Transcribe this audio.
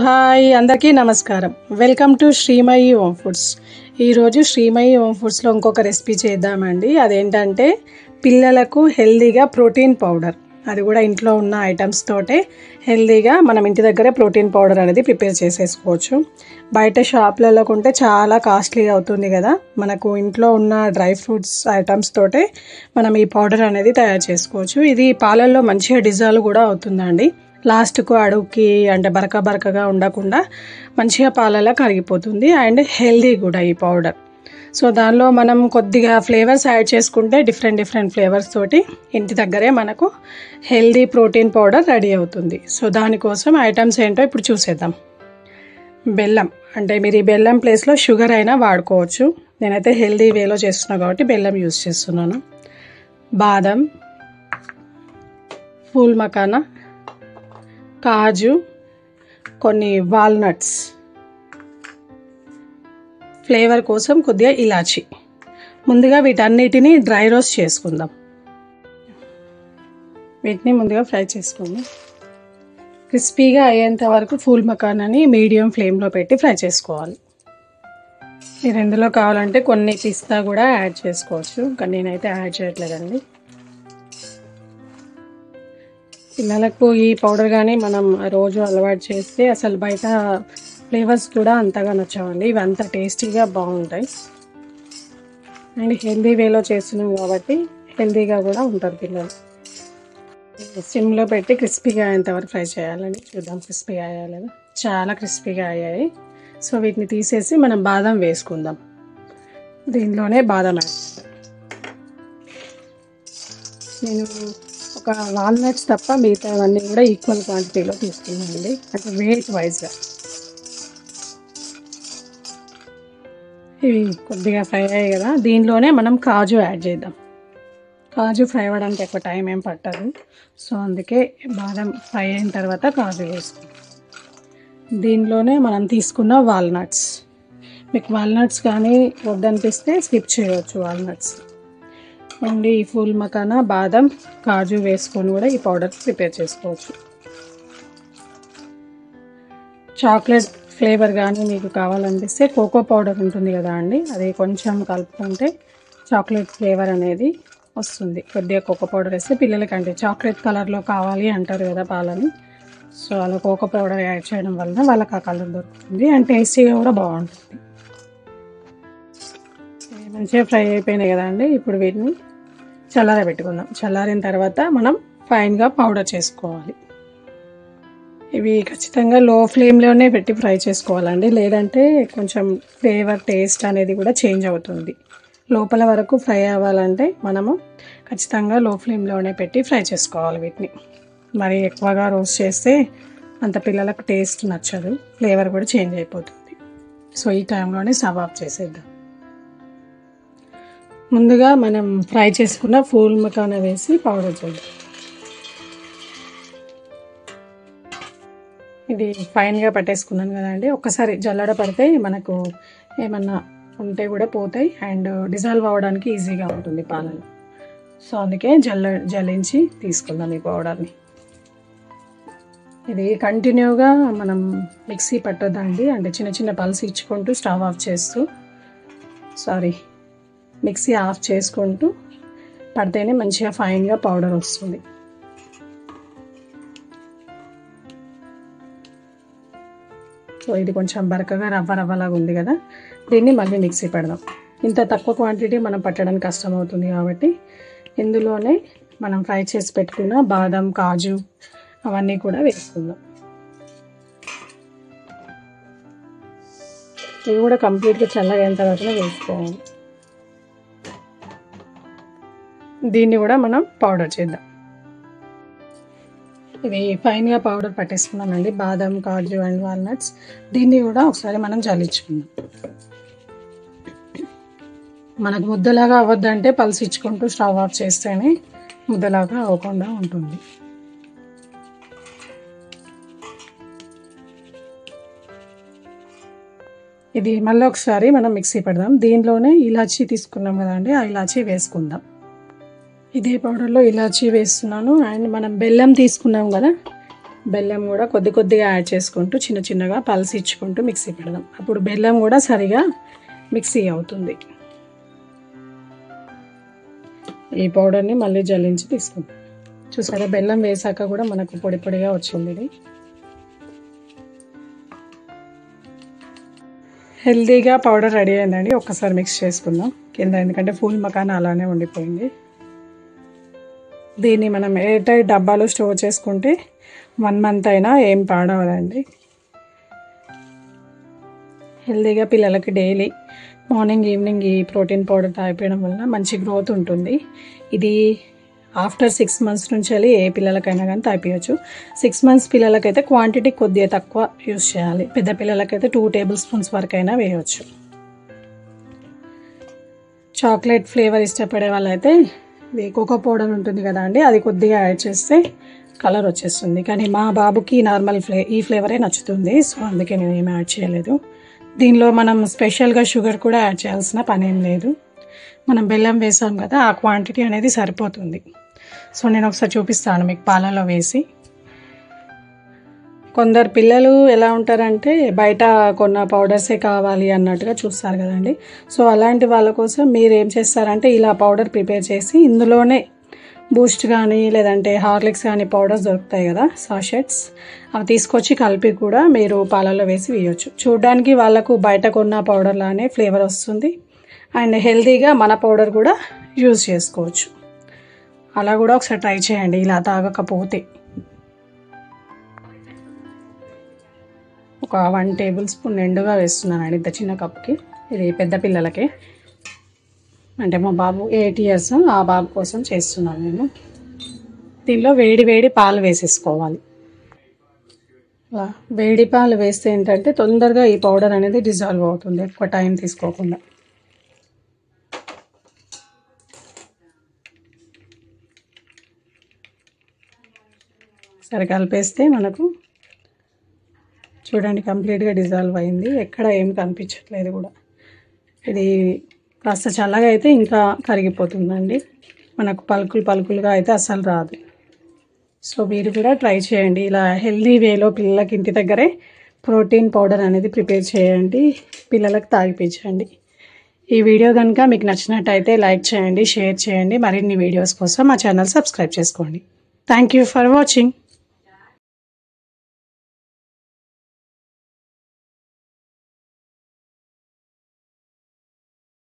Hi అందరికీ నమస్కారం. Welcome to Srimayi home foods. ఈరోజు శ్రీమయి హోమ్ ఫుడ్స్లో ఇంకొక రెసిపీ చేద్దామండి. అదేంటంటే పిల్లలకు హెల్దీగా ప్రోటీన్ పౌడర్, అది కూడా ఇంట్లో ఉన్న ఐటమ్స్ తోటే హెల్దీగా మనం ఇంటి దగ్గర ప్రోటీన్ పౌడర్ అనేది ప్రిపేర్ చేసేసుకోవచ్చు. బయట షాప్లలో కొంటే చాలా కాస్ట్లీ అవుతుంది కదా, మనకు ఇంట్లో ఉన్న డ్రై ఫ్రూట్స్ ఐటమ్స్ తోటే మనం ఈ పౌడర్ అనేది తయారు చేసుకోవచ్చు. ఇది పాలల్లో మంచిగా డిజాల్వ్ కూడా అవుతుందండి. లాస్ట్కు అడుగుకి అంటే బరకగా ఉండకుండా మంచిగా పాలలా కరిగిపోతుంది అండ్ హెల్దీ కూడా ఈ పౌడర్. సో దానిలో మనం కొద్దిగా ఫ్లేవర్స్ యాడ్ చేసుకుంటే డిఫరెంట్ ఫ్లేవర్స్ తోటి ఇంటి దగ్గరే మనకు హెల్దీ ప్రోటీన్ పౌడర్ రెడీ అవుతుంది. సో దానికోసం ఐటమ్స్ ఏంటో ఇప్పుడు చూసేద్దాం. బెల్లం, అంటే మీరు ఈ బెల్లం ప్లేస్లో షుగర్ అయినా వాడుకోవచ్చు. నేనైతే హెల్దీ వేలో చేస్తున్నాను కాబట్టి బెల్లం యూజ్ చేస్తున్నాను. బాదం, ఫూల్ మకానా, కాజు, కొన్ని వాల్నట్స్, ఫ్లేవర్ కోసం కొద్దిగా ఇలాచి. ముందుగా వీటన్నిటిని డ్రై రోస్ట్ చేసుకుందాం. వీటిని ముందుగా ఫ్రై చేసుకుందాం. క్రిస్పీగా అయ్యేంత వరకు ఫూల్ మకానాని మీడియం ఫ్లేమ్లో పెట్టి ఫ్రై చేసుకోవాలి. ఈ రెండులో కావాలంటే కొన్ని పిస్తా కూడా యాడ్ చేసుకోవచ్చు, కానీ నేనైతే యాడ్ చేయట్లేదండి. పిల్లలకు ఈ పౌడర్ కానీ మనం రోజు అలవాటు చేస్తే అసలు బయట ఫ్లేవర్స్ కూడా అంతగా నచ్చవండి. ఇవి అంత టేస్టీగా బాగుంటాయి అండ్ హెల్దీ వేలో చేస్తున్నాం కాబట్టి హెల్దీగా కూడా ఉంటారు పిల్లలు. సిమ్లో పెట్టి క్రిస్పీగా అయ్యేంతవరకు ఫ్రై చేయాలండి. చూద్దాం క్రిస్పీగా అయ్యాయి లేదా. చాలా క్రిస్పీగా అయ్యాయి. సో వీటిని తీసేసి మనం బాదం వేసుకుందాం. దీనిలోనే బాదం యాడ్. నేను ఒక వాల్నట్స్ తప్ప మిగతావన్నీ కూడా ఈక్వల్ క్వాంటిటీలో తీసుకున్నానండి, అంటే వెయిట్ వైజ్గా. ఇవి కొద్దిగా ఫ్రై అయ్యాయి కదా, దీనిలోనే మనం కాజు యాడ్ చేద్దాం. కాజు ఫ్రై అవ్వడానికి ఎక్కువ టైం ఏం పట్టదు, సో అందుకే బాదం ఫ్రై అయిన తర్వాత కాజు వేసుకుందాం. దీనిలోనే మనం తీసుకున్న వాల్నట్స్, మీకు వాల్నట్స్ కానీ వద్దనిపిస్తే స్కిప్ చేయవచ్చు వాల్నట్స్. ఓన్లీ ఈ ఫూల్ మకానా, బాదం, కాజు వేసుకొని కూడా ఈ పౌడర్ ప్రిపేర్ చేసుకోవచ్చు. చాక్లెట్ ఫ్లేవర్ కానీ మీకు కావాలనిపిస్తే కోకో పౌడర్ ఉంటుంది కదా అండి, అది కొంచెం కలుపుకుంటే చాక్లెట్ ఫ్లేవర్ అనేది వస్తుంది. కొద్దిగా కోకో పౌడర్ వేస్తే పిల్లలకి, అంటే చాక్లెట్ కలర్లో కావాలి అంటారు కదా పాలని, సో అలా కోకో పౌడర్ యాడ్ చేయడం వల్ల వాళ్ళకి ఆ కలర్ దొరుకుతుంది అండ్ టేస్టీగా కూడా బాగుంటుంది. మంచిగా ఫ్రై అయిపోయినాయి కదా అండి. ఇప్పుడు వీటిని చల్లారబెట్టుకుందాం. చల్లారిన తర్వాత మనం ఫైన్గా పౌడర్ చేసుకోవాలి. ఇవి ఖచ్చితంగా లో ఫ్లేమ్లోనే పెట్టి ఫ్రై చేసుకోవాలండి, లేదంటే కొంచెం ఫ్లేవర్ టేస్ట్ అనేది కూడా చేంజ్ అవుతుంది. లోపల వరకు ఫ్రై అవ్వాలంటే మనము ఖచ్చితంగా లో ఫ్లేమ్లోనే పెట్టి ఫ్రై చేసుకోవాలి వీటిని. మరి ఎక్కువగా రోస్ట్ చేస్తే అంత పిల్లలకు టేస్ట్ నచ్చదు, ఫ్లేవర్ కూడా చేంజ్ అయిపోతుంది. సో ఈ టైంలోనే స్టవ్ ఆఫ్ చేసేద్దాం. ముందుగా మనం ఫ్రై చేసుకున్న ఫూల్ మకానా వేసి పౌడర్ చేద్దాం. ఇది ఫైన్గా పట్టేసుకున్నాను కదండి. ఒక్కసారి జల్లడ పడితే మనకు ఏమన్నా ఉంటే కూడా పోతాయి అండ్ డిజాల్వ్ అవ్వడానికి ఈజీగా ఉంటుంది పాలలో. సో అందుకే జల్లించి తీసుకుందాం ఈ పౌడర్ని. ఇది కంటిన్యూగా మనం మిక్సీ పట్టొద్దండి, అంటే చిన్న పల్స్ ఇచ్చుకుంటూ స్టవ్ ఆఫ్ చేస్తూ, మిక్సీ ఆఫ్ చేసుకుంటూ పడితేనే మంచిగా ఫైన్గా పౌడర్ వస్తుంది. సో ఇది కొంచెం బరకగా రవ్వలాగా ఉంది కదా, దీన్ని మళ్ళీ మిక్సీ పెడదాం. ఇంత తక్కువ క్వాంటిటీ మనం పట్టడానికి కష్టం అవుతుంది కాబట్టి ఇందులోనే మనం ఫ్రై చేసి పెట్టుకున్న బాదం, కాజు అవన్నీ కూడా వేసుకుందాం. ఇవి కూడా కంప్లీట్గా చల్లగైన తర్వాత వేసుకోవాలి. దీన్ని కూడా మనం పౌడర్ చేద్దాం. ఇది ఫైన్గా పౌడర్ పట్టేసుకున్నానండి, బాదం, కాజు అండ్ వాల్నట్స్. దీన్ని కూడా ఒకసారి మనం జల్లించుకుందాం. మనకు ముద్దలాగా అవ్వద్దంటే పల్స్ ఇచ్చుకుంటూ స్టవ్ ఆఫ్ చేస్తేనే ముద్దలాగా అవ్వకుండా ఉంటుంది. ఇది మళ్ళీ ఒకసారి మనం మిక్సీ పెడదాం. దీనిలోనే ఇలాచీ తీసుకున్నాం కదండి, ఆ ఇలాచీ వేసుకుందాం. ఇదే పౌడర్లో ఇలాచీ వేస్తున్నాను అండ్ మనం బెల్లం తీసుకున్నాం కదా, బెల్లం కూడా కొద్ది కొద్దిగా యాడ్ చేసుకుంటూ చిన్న చిన్నగా పల్స్ ఇచ్చుకుంటూ మిక్సీ పెడదాం. అప్పుడు బెల్లం కూడా సరిగా మిక్సీ అవుతుంది. ఈ పౌడర్ని మళ్ళీ జల్లించి తీసుకుంటాం. చూసారా, బెల్లం వేసాక కూడా మనకు పొడి పొడిగా వచ్చింది. ఇది హెల్తీగా పౌడర్ రెడీ అయిందండి. ఒక్కసారి మిక్స్ చేసుకుందాం కింద, ఎందుకంటే ఫుల్ మకాన్ అలానే ఉండిపోయింది. దీన్ని మనం ఎయిర్ టైట్ డబ్బాలో స్టోర్ చేసుకుంటే 1 మంత్ అయినా ఏం పాడవదండి. హెల్తీగా పిల్లలకి డైలీ మార్నింగ్ ఈవినింగ్ ఈ ప్రోటీన్ పౌడర్ తాగిపోయడం వల్ల మంచి గ్రోత్ ఉంటుంది. ఇది ఆఫ్టర్ 6 మంత్స్ నుంచి వెళ్ళి ఏ పిల్లలకైనా కానీ తాగిపోయచ్చు. 6 మంత్స్ పిల్లలకైతే క్వాంటిటీ కొద్దిగా తక్కువ యూస్ చేయాలి. పెద్ద పిల్లలకైతే 2 టేబుల్ స్పూన్స్ వరకు అయినా వేయవచ్చు. చాక్లెట్ ఫ్లేవర్ ఇష్టపడే వాళ్ళైతే ఇది కోకో పౌడర్ ఉంటుంది కదా అండి, అది కొద్దిగా యాడ్ చేస్తే కలర్ వచ్చేస్తుంది. కానీ మా బాబుకి నార్మల్ ఈ ఫ్లేవరే నచ్చుతుంది. సో అందుకే నేను ఏమి యాడ్ చేయలేదు. దీనిలో మనం స్పెషల్గా షుగర్ కూడా యాడ్ చేయాల్సిన పని ఏం లేదు. మనం బెల్లం వేసాం కదా, ఆ క్వాంటిటీ అనేది సరిపోతుంది. సో నేను ఒకసారి చూపిస్తాను మీకు పాలలో వేసి. కొందరు పిల్లలు ఎలా ఉంటారంటే బయట కొన్న పౌడర్సే కావాలి అన్నట్టుగా చూస్తారు కదండి. సో అలాంటి వాళ్ళ కోసం మీరు ఏం చేస్తారంటే ఇలా పౌడర్ ప్రిపేర్ చేసి ఇందులోనే బూస్ట్ కానీ లేదంటే హార్లిక్స్ కానీ పౌడర్స్ దొరుకుతాయి కదా, సాషెట్స్, అవి తీసుకొచ్చి కలిపి కూడా మీరు పాలలో వేసి వేయచ్చు. చూడడానికి వాళ్ళకు బయట కొన్న పౌడర్ లానే ఫ్లేవర్ వస్తుంది అండ్ హెల్తీగా మన పౌడర్ కూడా యూజ్ చేసుకోవచ్చు. అలా కూడా ఒకసారి ట్రై చేయండి ఇలా తాగకపోతే. ఒక 1 టేబుల్ స్పూన్ నిండుగా వేస్తున్నానండి ఇంత చిన్న కప్కి. ఇది పెద్ద పిల్లలకే, అంటే మా బాబు 8 years, ఆ బాబు కోసం చేస్తున్నాను నేను. దీనిలో వేడి వేడి పాలు వేసేసుకోవాలి. అలా వేడి పాలు వేస్తే ఏంటంటే తొందరగా ఈ పౌడర్ అనేది డిజాల్వ్ అవుతుంది, ఎక్కువ టైం తీసుకోకుండా. సరే కలిపేస్తే మనకు చూడండి కంప్లీట్గా డిజాల్వ్ అయింది, ఎక్కడ ఏం కనిపించట్లేదు కూడా. ఇది కాస్త చల్లగా అయితే ఇంకా కరిగిపోతుందండి, మనకు పలుకులు పలుకులుగా అయితే అస్సలు రాదు. సో మీరు కూడా ట్రై చేయండి ఇలా హెల్దీ వేలో పిల్లలకి ఇంటి దగ్గరే ప్రోటీన్ పౌడర్ అనేది ప్రిపేర్ చేయండి, పిల్లలకు తాగిపించండి. ఈ వీడియో కనుక మీకు నచ్చినట్టయితే లైక్ చేయండి, షేర్ చేయండి. మరిన్ని వీడియోస్ కోసం మా ఛానల్ సబ్స్క్రైబ్ చేసుకోండి. Thank you for watching.